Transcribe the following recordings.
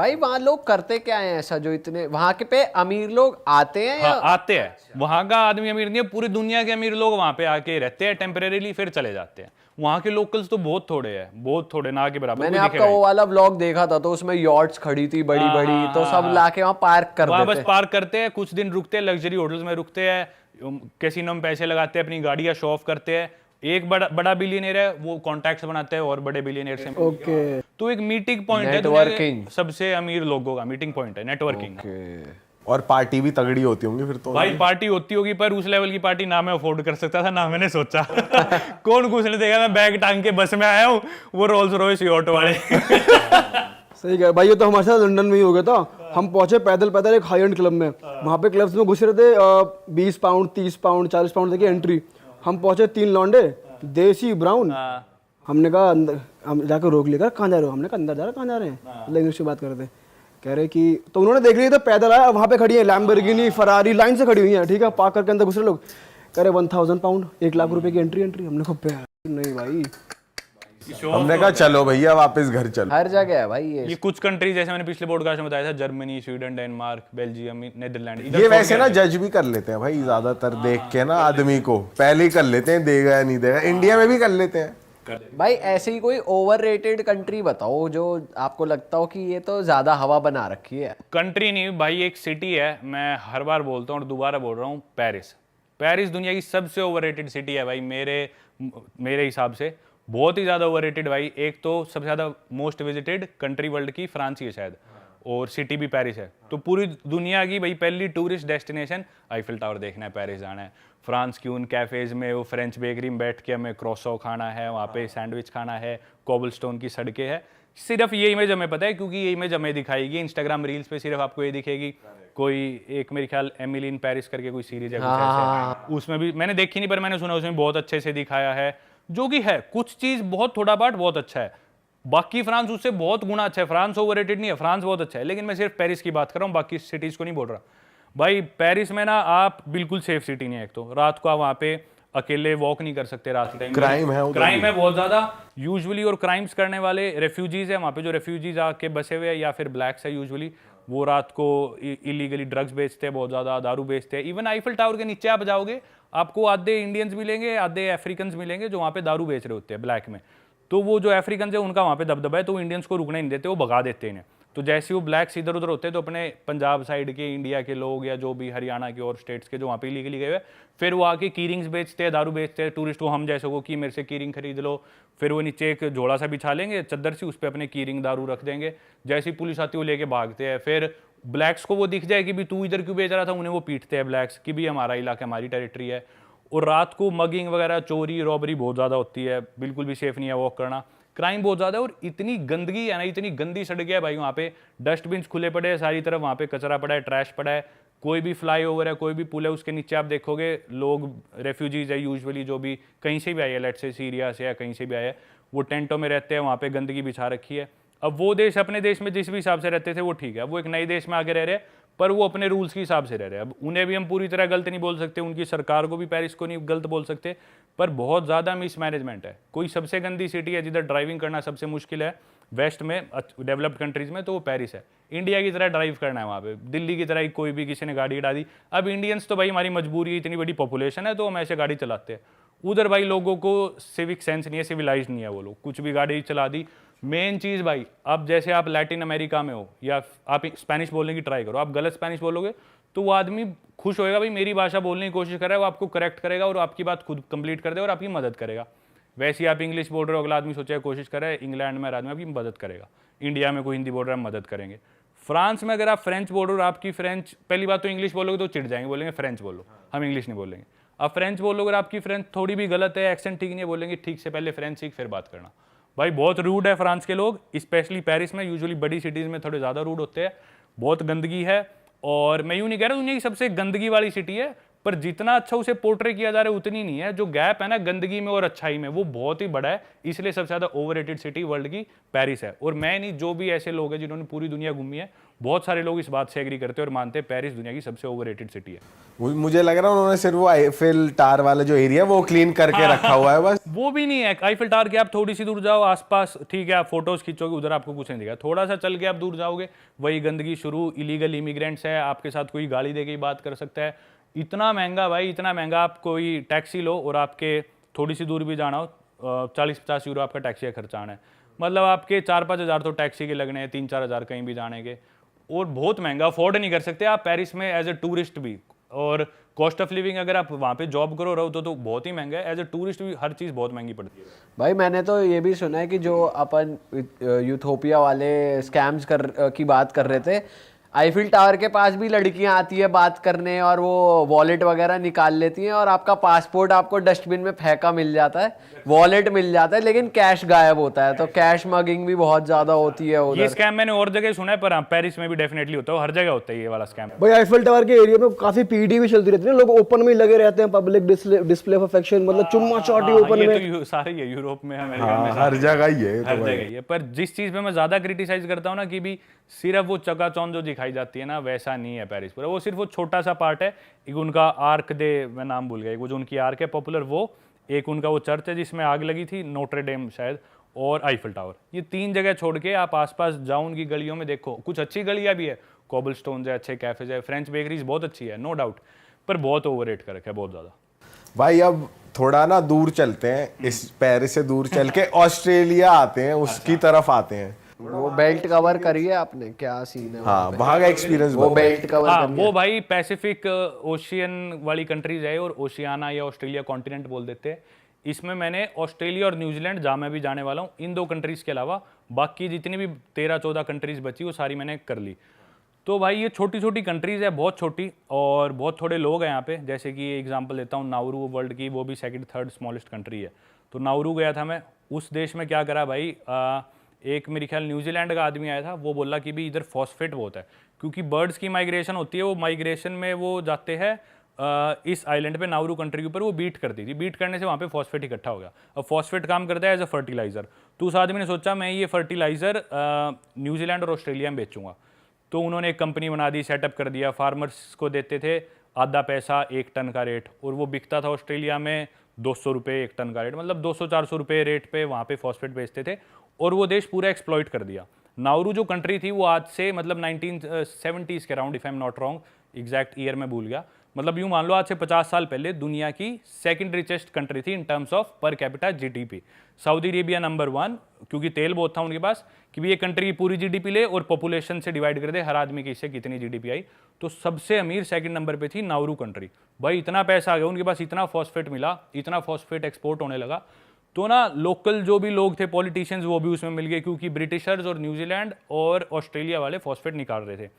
भाई वहाँ लोग करते क्या है ऐसा जो इतने वहाँ के पे अमीर लोग आते हैं या आते हैं, वहां का आदमी अमीर नहीं है, पूरी दुनिया के अमीर लोग वहां पे आके रहते हैं टेम्परेरीली, फिर चले जाते हैं। वहां के लोकल्स तो बहुत थोड़े हैं, बहुत थोड़े, ना के बराबर। मैंने कोई आपका दिखेगा वो नहीं। वाला व्लॉग देखा था तो उसमें यॉट्स खड़ी थी बड़ी हाँ, बड़ी, हाँ, तो हाँ, सब हाँ। लाके वहाँ पार्क कर वहां देते बस पार्क करते हैं, कुछ दिन रुकते हैं, लग्जरी होटल्स में रुकते हैं, कैसीनो में पैसे लगाते हैं, अपनी गाड़ियां शो ऑफ करते हैं। एक बड़ा बड़ा बिलियनियर है, वो कॉन्टैक्ट्स बनाते हैं और बड़े बिलियनियर से। ओके। तो एक मीटिंग पॉइंट है दुनिया के सबसे अमीर लोगों का, मीटिंग पॉइंट है, नेटवर्किंग। और पार्टी भी तगड़ी होती होंगी फिर तो। भाई पार्टी होती होगी, पर उस लेवल की पार्टी ना मैं अफोर्ड कर सकता था, ना मैंने सोचा। कौन घुसने देगा, मैं बैग टांग के बस में आया हूँ, वो रोल्स रॉयस यॉट वाले। सही कहा भाई, ये तो हमारे साथ लंदन में ही हो गया था। हम पहुंचे पैदल पैदल एक हाई एंड क्लब में, वहाँ पे क्लब्स में घुस रहे थे 20 पाउंड 30 पाउंड 40 पाउंड तक की एंट्री। हम पहुंचे 3 लौंडे देसी ब्राउन, हमने कहा अंदर, हम जाकर रोक लिया, कहाँ जा रहे हो, हमने कहा अंदर जा रहे, कहाँ जा रहे हैं, मतलब इंग्लिश में बात करते। कह रहे कि तो उन्होंने देख लिया, तो पैदल आया, वहाँ पे खड़ी है लैम्बोर्गिनी फरारी लाइन से खड़ी हुई है, ठीक है, पार्क करके अंदर घुस रहे लोग। कह रहे 1000 पाउंड 1 लाख रुपए की एंट्री। हमने कहा नहीं भाई, हमने कहा चलो भैया वापस घर चलो। हर जगह है भाई ये। ये कुछ कंट्री जैसे मैंने पिछले पॉडकास्ट में बताया था, Germany, Sweden, Denmark, Belgium, Netherland, ये वैसे ना जज भी कर लेते हैं भाई, ज्यादातर देख के ना आदमी को पहले ही कर लेते हैं, देगा या नहीं देगा। इंडिया में भी कर लेते हैं भाई। ऐसे ही कोई ओवररेटेड कंट्री बताओ जो आपको लगता हो कि ये तो ज्यादा हवा बना रखी है। कंट्री नहीं भाई, एक सिटी है, मैं हर बार बोलता हूँ और दोबारा बोल रहा हूँ, पेरिस। पेरिस दुनिया की सबसे ओवररेटेड सिटी है भाई, मेरे हिसाब से बहुत ही ज़्यादा ओवररेटेड भाई। एक तो सबसे ज़्यादा मोस्ट विजिटेड कंट्री वर्ल्ड की फ्रांस ही है शायद, और सिटी भी पेरिस है। तो पूरी दुनिया की भाई पहली टूरिस्ट डेस्टिनेशन आईफिल टावर देखना है, पेरिस जाना है। फ्रांस की उन कैफ़ेज़ में, वो फ्रेंच बेकरी में बैठ के हमें क्रोसो खाना है, वहाँ पे सैंडविच खाना है, कोबलस्टोन की सड़कें हैं। सिर्फ ये इमेज हमें पता है क्योंकि ये इमेज हमें दिखाएगी इंस्टाग्राम रील्स पे, सिर्फ आपको ये दिखेगी। कोई एक मेरे ख्याल एमिली इन पेरिस करके कोई सीरीज है, कुछ ऐसे, उसमें भी मैंने देखी नहीं पर मैंने सुना उसमें बहुत अच्छे से दिखाया है। जो कि है कुछ चीज़ बहुत थोड़ा पार्ट बहुत अच्छा है, बाकी फ्रांस उससे बहुत गुना अच्छा है। फ्रांस ओवररेटेड नहीं है, फ्रांस बहुत अच्छा है, लेकिन मैं सिर्फ पेरिस की बात कर रहा हूँ, बाकी सिटीज़ को नहीं बोल रहा भाई। पेरिस में ना आप बिल्कुल सेफ सिटी नहीं है। एक तो रात को आप वहाँ पे अकेले वॉक नहीं कर सकते रात के टाइम, क्राइम है, क्राइम है बहुत ज़्यादा यूजुअली, और क्राइम्स करने वाले रेफ्यूजीज़ है वहाँ पे, जो रेफ्यूजीज आके बसे हुए हैं या फिर ब्लैक्स है यूजुअली, वो रात को इलीगली ड्रग्स बेचते हैं, बहुत ज़्यादा दारू बेचते हैं। इवन आईफिल टावर के नीचे आप जाओगे, आपको आधे इंडियंस मिलेंगे, आधे अफ्रीकन मिलेंगे जो वहाँ पे दारू बेच रहे होते हैं ब्लैक में। तो वो जो अफ्रीकन है उनका वहाँ पे दबदबा है, तो वो इंडियंस को रुकने नहीं देते, वो भगा देते हैं इन्हें। तो जैसे वो ब्लैक्स इधर उधर होते हैं, तो अपने पंजाब साइड के इंडिया के लोग या जो भी हरियाणा के और स्टेट्स के जो वहाँ पे इलीगली गए हुए, फिर वो आके की रिंग्स बेचते हैं, दारू बेचते हैं टूरिस्ट को, हम जैसे को कि मेरे से की रिंग खरीद लो। फिर वो नीचे एक झोला सा बिछा लेंगे चद्दर सी, उस पर अपने की रिंग दारू रख देंगे। जैसी पुलिस आती है वो लेके भागते हैं। फिर ब्लैक्स को वो दिख जाए कि भी तू इधर क्यों बेच रहा था, उन्हें वो पीटते हैं ब्लैक्स कि भी हमारा इलाका, हमारी टेरिटरी है। और रात को मगिंग वगैरह, चोरी रॉबरी बहुत ज़्यादा होती है, बिल्कुल भी सेफ नहीं है वॉक करना, क्राइम बहुत ज़्यादा है। और इतनी गंदगी है ना, इतनी गंदी सड़कें है भाई वहाँ पे, डस्टबिन खुले पड़े हैं सारी तरफ, वहाँ पे कचरा पड़ा है, ट्रैश पड़ा है। कोई भी फ्लाई ओवर है, कोई भी पुल है, उसके नीचे आप देखोगे लोग रेफ्यूजीज है यूजुअली, जो भी कहीं से भी आए हैं, लेट से सीरिया से या कहीं से भी आए हैं, वो टेंटों में रहते हैं, वहाँ पे गंदगी बिछा रखी है। अब वो देश अपने देश में जिस भी हिसाब से रहते थे वो ठीक है, वो एक नए देश में आके रह रहे हैं, पर वो अपने रूल्स के हिसाब से रह रहे हैं। अब उन्हें भी हम पूरी तरह गलत नहीं बोल सकते, उनकी सरकार को भी, पेरिस को नहीं गलत बोल सकते, पर बहुत ज़्यादा मिसमैनेजमेंट है। कोई सबसे गंदी सिटी है जिधर ड्राइविंग करना सबसे मुश्किल है वेस्ट में, डेवलप्ड कंट्रीज़ में, तो वो पेरिस है। इंडिया की तरह ड्राइव करना है वहाँ पे, दिल्ली की तरह कोई भी किसी ने गाड़ी उड़ा दी। अब इंडियंस तो भाई हमारी मजबूरी है, इतनी बड़ी पॉपुलेशन है तो हम ऐसे गाड़ी चलाते हैं। उधर भाई लोगों को सिविक सेंस नहीं है, सिविलाइज नहीं है वो लोग, कुछ भी गाड़ी चला दी। मेन चीज़ भाई, अब जैसे आप लैटिन अमेरिका में हो या आप स्पेनिश बोलने की ट्राई करो, आप गलत स्पेनिश बोलोगे तो वो आदमी खुश होएगा भाई मेरी भाषा बोलने की कोशिश कर रहा है, वो आपको करेक्ट करेगा और आपकी बात खुद कंप्लीट कर दे और आपकी मदद करेगा। वैसे ही आप इंग्लिश बोल रहे हो, अगला आदमी सोचे कोशिश कर रहा है, इंग्लैंड में आदमी आपकी मदद करेगा, इंडिया में कोई हिंदी बोल रहा है मदद करेंगे। फ्रांस में अगर आप फ्रेंच बोल रहे हो और आपकी फ्रेंच, पहली बात तो इंग्लिश बोलोगे तो चिढ़ जाएंगे, बोलेंगे फ्रेंच बोलो, हम इंग्लिश नहीं बोलेंगे। अब फ्रेंच बोलोगे और आपकी फ्रेंच थोड़ी भी गलत है, एक्सेंट ठीक नहीं है, बोलेंगे ठीक से पहले फ्रेंच सीख फिर बात करना। भाई बहुत रूड है फ्रांस के लोग, स्पेशली पेरिस में। यूजुअली बड़ी सिटीज़ में थोड़े ज़्यादा रूड होते हैं, बहुत गंदगी है। और मैं यूँ नहीं कह रहा दुनिया की सबसे गंदगी वाली सिटी है, पर जितना अच्छा उसे पोर्ट्रे किया जा रहा है उतनी नहीं है। जो गैप है ना गंदगी में और अच्छाई में, वो बहुत ही बड़ा है। इसलिए सबसे ज़्यादा ओवररेटेड सिटी वर्ल्ड की पेरिस है। और मैं नहीं, जो भी ऐसे लोग हैं जिन्होंने पूरी दुनिया घूमी है, बहुत सारे लोग इस बात से एग्री करते हैं और मानते हैं पेरिस दुनिया की सबसे ओवररेटेड सिटी है। मुझे लग रहा है उन्होंने सिर्फ वो आईफिल टावर वाला जो एरिया वो क्लीन करके रखा हुआ है बस। वो भी नहीं है। आईफिल टावर के आप थोड़ी सी दूर जाओ आसपास, ठीक है, आप फोटोज खींचोगे, उधर आपको कुछ नहीं दिखेगा। थोड़ा सा चल के आप दूर जाओगे, वही गंदगी शुरू, इलीगल इमिग्रेंट्स है, आपके साथ कोई गाली दे के ही बात कर सकता है। इतना महंगा भाई, इतना महंगा। आप कोई टैक्सी लो और आपके थोड़ी सी दूर भी जाना हो, 40-50 यूरो आपका टैक्सी का खर्चा आना है। मतलब आपके 4-5 हज़ार तो टैक्सी के लगने हैं, 3-4 हज़ार कहीं भी जाने के। और बहुत महंगा, अफोर्ड नहीं कर सकते आप पेरिस में एज ए टूरिस्ट भी। और कॉस्ट ऑफ लिविंग अगर आप वहाँ पे जॉब करो रहो तो बहुत ही महंगा है। एज ए टूरिस्ट भी हर चीज़ बहुत महंगी पड़ती है भाई। मैंने तो ये भी सुना है कि जो अपन यूथोपिया वाले स्कैम्स की बात कर रहे थे, आईफिल टावर के पास भी लड़कियां आती है बात करने और वो वॉलेट वगैरह निकाल लेती हैं और आपका पासपोर्ट आपको डस्टबिन में फेंका मिल जाता है, वॉलेट मिल जाता है, लेकिन कैश गायब होता है। तो कैश मगिंग भी बहुत ज्यादा होती है उधर। ये स्कैम मैंने और जगह सुना है, पर हाँ पेरिस में भी डेफिनेटली होता है, हर जगह होता है ये वाला स्कैम। भाई आईफिल टावर के एरिया में काफी पीडी भी चलती रहती है, लोग ओपन में ही लगे रहते हैं, पब्लिक डिस्प्ले ऑफ अफेक्शन, मतलब चुम्मा चाटी ओपन में। ये तो सारे ही है, यूरोप में, अमेरिका में, हर जगह ही है हर जगह ही है। पर जिस चीज पे मैं ज्यादा क्रिटिसाइज करता हूँ ना, कि भी सिर्फ वो चकाचौंध जो दिखाई जाती है ना, वैसा नहीं है पेरिस पूरा। वो सिर्फ वो छोटा सा पार्ट है। एक उनका आर्क दे, मैं नाम भूल गया, वो जो उनकी आर्क है पॉपुलर, वो एक उनका वो चर्च है जिसमें आग लगी थी, नोट्रे डेम शायद, और आईफिल टावर। ये 3 जगह छोड़ के आप आसपास जाओ उनकी गलियों में, देखो कुछ अच्छी गलियां भी है, कोबलस्टोन है, अच्छे कैफेज है, फ्रेंच बेकरीज बहुत अच्छी है, नो डाउट, पर बहुत ओवररेट कर रखा है, बहुत ज्यादा। भाई अब थोड़ा ना दूर चलते हैं, इस पेरिस से दूर चल के ऑस्ट्रेलिया आते हैं, उसकी तरफ आते हैं। वो बेल्ट कवर करिए आपने, क्या सीन है हाँ, वहाँ का एक्सपीरियंस वो बेल्ट कवर हाँ, करिए। वो भाई पैसिफिक ओशियन वाली कंट्रीज है, और ओशियाना या ऑस्ट्रेलिया कॉन्टिनेंट बोल देते हैं। इसमें मैंने ऑस्ट्रेलिया और न्यूजीलैंड, जहाँ मैं भी जाने वाला हूँ, इन 2 कंट्रीज के अलावा बाकी जितनी भी 13-14 कंट्रीज बची वो सारी मैंने कर ली। तो भाई ये छोटी छोटी कंट्रीज है, बहुत छोटी, और बहुत थोड़े लोग हैं यहाँ पे। जैसे कि एग्जांपल लेता हूँ, नाउरू वर्ल्ड की वो भी 2nd-3rd स्मॉलेस्ट कंट्री है। तो नाउरू गया था मैं, उस देश में क्या करा भाई, एक मेरे ख्याल न्यूजीलैंड का आदमी आया था, वो बोला कि भी इधर फॉस्फेट बहुत है, क्योंकि बर्ड्स की माइग्रेशन होती है, वो माइग्रेशन में वो जाते हैं इस आइलैंड पे, नाउरू कंट्री के ऊपर, वो बीट करती थी, बीट करने से वहाँ पे फॉस्फेट इकट्ठा हो गया। अब फॉस्फेट काम करता है एज अ फर्टिलाइजर। तो उस आदमी ने सोचा मैं ये फर्टिलाइजर न्यूजीलैंड और ऑस्ट्रेलिया में बेचूंगा। तो उन्होंने एक कंपनी बना दी, सेटअप कर दिया, फार्मर्स को देते थे आधा पैसा 1 टन का रेट, और वो बिकता था ऑस्ट्रेलिया में 200 रुपये 1 टन का रेट, मतलब 200-400 रुपये रेट पे वहाँ पे फॉस्फेट बेचते थे, और वो देश पूरा एक्सप्लॉइट कर दिया। नाउरू जो कंट्री थी वो आज से मतलब 1970s के around, if I am not wrong, exact year में भूल गया, मतलब यूं मान लो आज से 50 साल पहले दुनिया की 2nd रिचेस्ट कंट्री थी in terms of per capita GDP. Saudi Arabia number 1, क्योंकि तेल बहुत था उनके पास, कि भी ये कंट्री पूरी जीडीपी ले और पॉपुलेशन से डिवाइड कर दे हर आदमी की इससे कितनी जीडीपी आई, तो सबसे अमीर 2nd नंबर पे थी नाउरू कंट्री। भाई इतना पैसा आ गया उनके पास, इतना फॉस्फेट मिला, इतना फॉस्फेट एक्सपोर्ट होने लगा, तो ना लोकल जो भी लोग थे पॉलिटिशियंस वो भी उसमें मिल गए, क्योंकि ब्रिटिशर्स और न्यूजीलैंड और ऑस्ट्रेलिया वाले फॉस्फेट निकाल रहे थे।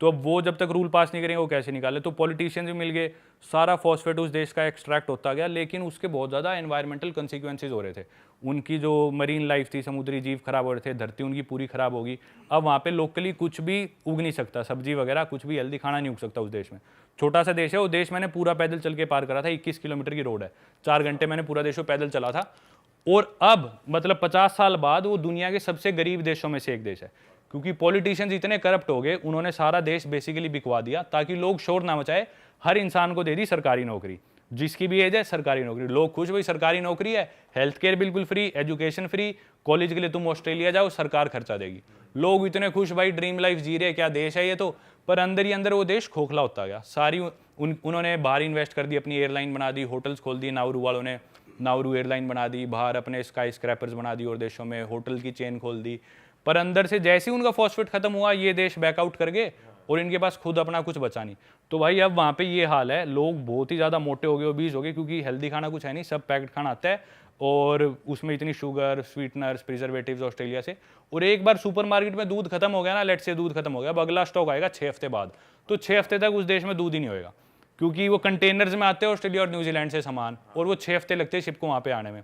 तो अब वो जब तक रूल पास नहीं करेंगे वो कैसे निकाले, तो पॉलिटिशियंस भी मिल गए, सारा फॉस्फेट उस देश का एक्सट्रैक्ट होता गया, लेकिन उसके बहुत ज़्यादा एनवायरमेंटल कंसिक्वेंसेज हो रहे थे। उनकी जो मरीन लाइफ थी, समुद्री जीव खराब हो रहे थे, धरती उनकी पूरी खराब होगी। अब वहाँ पे लोकली कुछ भी उग नहीं सकता, सब्जी वगैरह कुछ भी हेल्दी खाना नहीं उग सकता उस देश में। छोटा सा देश है वो देश, मैंने पूरा पैदल चल के पार करा था, 21 किलोमीटर की रोड है, 4 घंटे मैंने पूरा देश पैदल चला था। और अब मतलब 50 साल बाद वो दुनिया के सबसे गरीब देशों में से एक देश है, क्योंकि पॉलिटिशियंस इतने करप्ट हो गए, उन्होंने सारा देश बेसिकली बिकवा दिया ताकि लोग शोर ना मचाए। हर इंसान को दे दी सरकारी नौकरी, जिसकी भी एज है सरकारी नौकरी, लोग खुश, भाई सरकारी नौकरी है, हेल्थ केयर बिल्कुल फ्री, एजुकेशन फ्री, कॉलेज के लिए तुम ऑस्ट्रेलिया जाओ सरकार खर्चा देगी। लोग इतने खुश, भाई ड्रीम लाइफ जी रहे, क्या देश है ये तो। पर अंदर ही अंदर वो देश खोखला होता गया। सारी उन्होंने बाहर इन्वेस्ट कर दी, अपनी एयरलाइन बना दी, होटल्स खोल दिए, नाउरू वालों ने नाउरू एयरलाइन बना दी, बाहर अपने स्काई स्क्रैपर्स बना दी और देशों में होटल की चेन खोल दी। पर अंदर से जैसे ही उनका फॉस्फेट खत्म हुआ, ये देश बैकआउट कर गए और इनके पास खुद अपना कुछ बचा नहीं। तो भाई अब वहाँ पे ये हाल है, लोग बहुत ही ज़्यादा मोटे हो गए, ओबीस हो गए, क्योंकि हेल्दी खाना कुछ है नहीं, सब पैकेट खाना आता है और उसमें इतनी शुगर, स्वीटनर्स, प्रिजर्वेटिव्स ऑस्ट्रेलिया से। और एक बार सुपरमार्केट में दूध खत्म हो गया ना, लेट से दूध खत्म हो गया, अब अगला स्टॉक आएगा 6 हफ्ते बाद, तो 6 हफ्ते तक उस देश में दूध ही नहीं होएगा, क्योंकि वो कंटेनर्स में आते हैं ऑस्ट्रेलिया और न्यूजीलैंड से सामान, और वो 6 हफ्ते लगते हैं शिप को वहाँ पे आने में।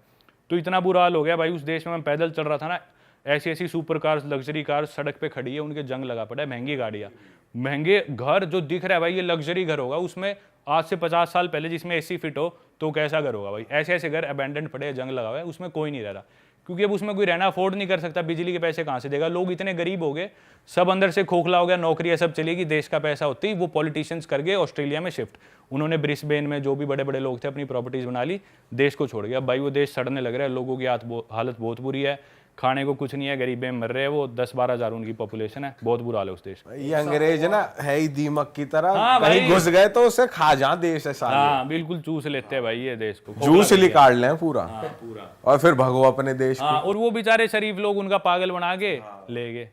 तो इतना बुरा हाल हो गया भाई उस देश में। मैं पैदल चल रहा था ना, ऐसी ऐसी सुपर कार्स, लग्जरी कार्स सड़क पे खड़ी है, उनके जंग लगा पड़ा है, महंगी गाड़ियाँ, महंगे घर जो दिख रहा है भाई ये लग्जरी घर होगा, उसमें आज से 50 साल पहले जिसमें एसी फिट हो तो कैसा घर होगा भाई। ऐसे ऐसे घर अबैंडन पड़े हैं, जंग लगा हुआ है, उसमें कोई नहीं रह रहा, क्योंकि अब उसमें कोई रहना अफोर्ड नहीं कर सकता, बिजली के पैसे कहाँ से देगा, लोग इतने गरीब हो गए, सब अंदर से खोखला हो गया, नौकरियां सब चलेगी, देश का पैसा होती ही वो पॉलिटिशियंस कर गए ऑस्ट्रेलिया में शिफ्ट, उन्होंने ब्रिस्बेन में जो भी बड़े बड़े लोग थे अपनी प्रॉपर्टीज बना ली, देश को छोड़ गया। अब भाई वो देश सड़ने लग रहा है, लोगों की हालत बहुत बुरी है, खाने को कुछ नहीं है, गरीबे मर रहे हैं, वो 10-12 हज़ार उनकी पॉपुलेशन है, बहुत बुरा हाल है उस देश में। ये अंग्रेज ना है ही दीमक की तरह, हाँ कहीं भाई। घुस गए तो उसे खा जा देश है साले। हाँ बिल्कुल चूस लेते हैं भाई ये देश को, जूस निकाल लें पूरा, पूरा। और फिर भगो अपने देश हाँ, और वो बेचारे शरीफ लोग उनका पागल बना के ले गए,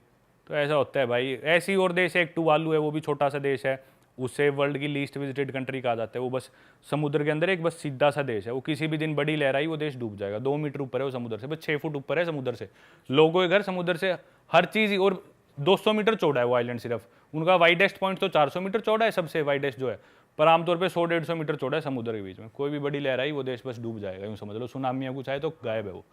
तो ऐसा होता है भाई। ऐसी और देश है, एक टुवालू है, वो भी छोटा सा देश है, उससे वर्ल्ड की लीस्ट विजिटेड कंट्री कहा जाता है, वो बस समुद्र के अंदर एक बस सीधा सा देश है, वो किसी भी दिन बड़ी लहर आई वो देश डूब जाएगा, 2 मीटर ऊपर है वो समुद्र से, बस 6 फुट ऊपर है समुद्र से, लोगों के घर समुद्र से, हर चीज़, और 200 मीटर चौड़ा है वो आइलैंड सिर्फ, उनका वाइडेस्ट पॉइंट तो 400 मीटर चौड़ा है सबसे वाइडेस्ट जो है, पर आमतौर पर 100-150 मीटर चौड़ा है समुद्र के बीच में, कोई भी बड़ी लहर आई वो देश बस डूब जाएगा, यूँ समझ लो, सुनामी या कुछ आए तो गायब है वो।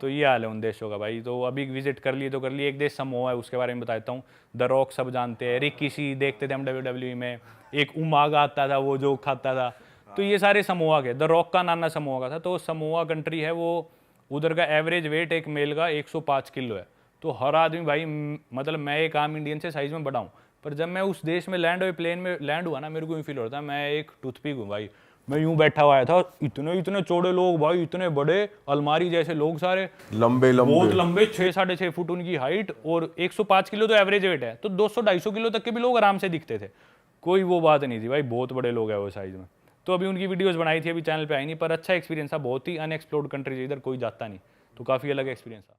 तो ये हाल है उन देशों का भाई। तो अभी विजिट कर लिए तो कर लिए, एक देश समोआ है, उसके बारे में बताता हूँ। द रॉक सब जानते हैं, रिकी देखते थे हम WWE में, एक उमागा आता था वो जो खाता था, तो ये सारे समोआ के, द रॉक का नाना समोआ का था। तो समोआ कंट्री है वो, उधर का एवरेज वेट एक मेल का 105 किलो है, तो हर आदमी भाई, मतलब मैं एक आम इंडियन से साइज में बड़ा हूँ, पर जब मैं उस देश में लैंड हुए, प्लेन में लैंड हुआ ना, मेरे को यूँ फील हो रहा था मैं एक टूथपिक हूँ भाई, मैं यूं बैठा हुआ था, इतने इतने चौड़े लोग भाई, इतने बड़े अलमारी जैसे लोग, सारे लंबे बहुत लंबे, 6-6.5 फुट उनकी हाइट, और 105 किलो तो एवरेज वेट है, तो 200-250 किलो तक के भी लोग आराम से दिखते थे, कोई वो बात नहीं थी भाई, बहुत बड़े लोग हैं वो साइज में। तो अभी उनकी वीडियोस बनाई थी, अभी चैनल पे आई नहीं, पर अच्छा एक्सपीरियंस था, बहुत ही अनएक्सप्लोर्ड कंट्री, इधर कोई जाता नहीं, तो काफ़ी अलग एक्सपीरियंस था।